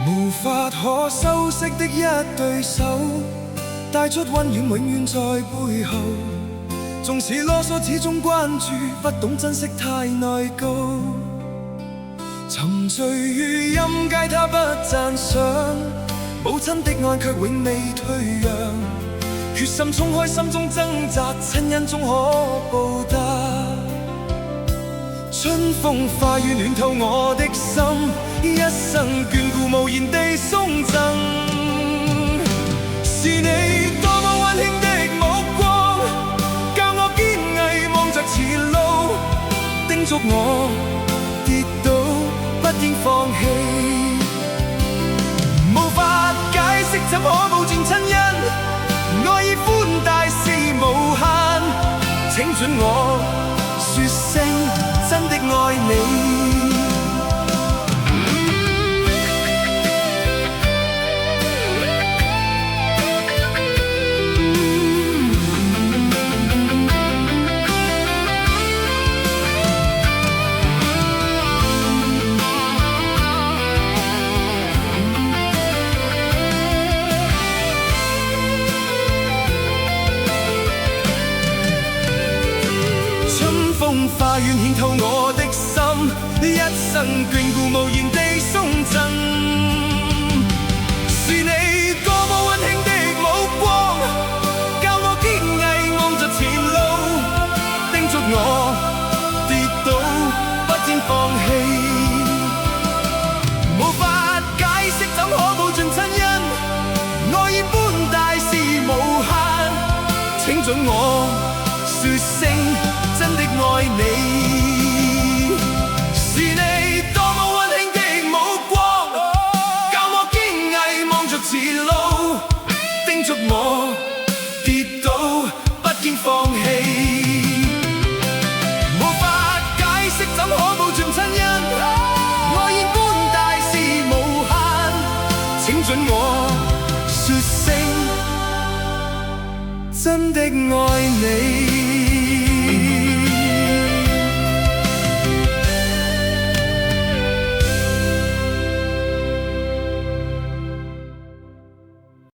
無法可修飾的一對手，帶出溫暖永遠在背後。縱使囉嗦始終關注，不懂珍惜太內疚。沉醉於音階他不讚賞，母親的愛卻永未退讓。決心衝開心中掙扎，親恩終可報答。春風化雨暖透我的心，一生眷顧無言地送贈。是你多麼溫馨的目光，教我堅毅望着前路，叮囑我跌倒不應放棄。無法解釋怎可保全親恩，愛意寬大是無限，請准我說聲真的愛你。花園獻透我的心，一生眷顧無言地送贈。是你多麼溫馨的目光，教我堅毅望着前路，叮囑我跌倒不應放棄。無法解釋怎可報盡親恩，愛意般大是無限，請准我說聲真的愛你。是你多麼溫馨的目光，教我堅毅望着前路，叮囑我跌倒不應放棄。無法解釋怎可報盡親恩，愛意般大是無限，請准我說聲真的愛你。